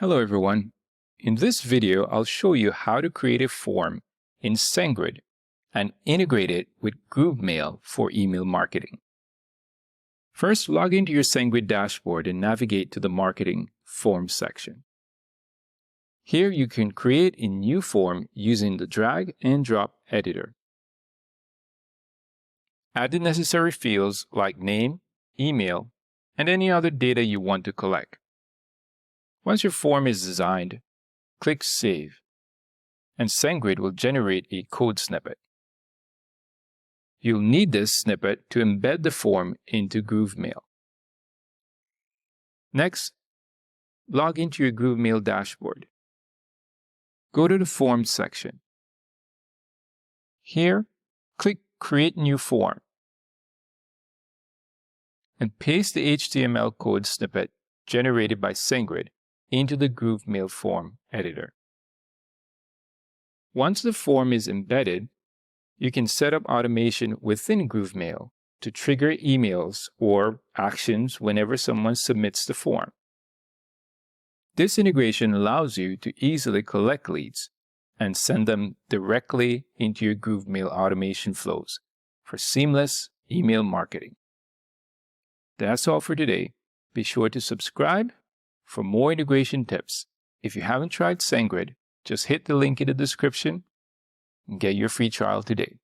Hello everyone. In this video, I'll show you how to create a form in SendGrid and integrate it with GrooveMail for email marketing. First, log into your SendGrid dashboard and navigate to the Marketing Forms section. Here you can create a new form using the drag and drop editor. Add the necessary fields like name, email, and any other data you want to collect. Once your form is designed, click Save, and SendGrid will generate a code snippet. You'll need this snippet to embed the form into GrooveMail. Next, log into your GrooveMail dashboard. Go to the Forms section. Here, click Create New Form and paste the HTML code snippet generated by SendGrid into the GrooveMail form editor. Once the form is embedded, you can set up automation within GrooveMail to trigger emails or actions whenever someone submits the form. This integration allows you to easily collect leads and send them directly into your GrooveMail automation flows for seamless email marketing. That's all for today. Be sure to subscribe for more integration tips. If you haven't tried SendGrid, just hit the link in the description and get your free trial today.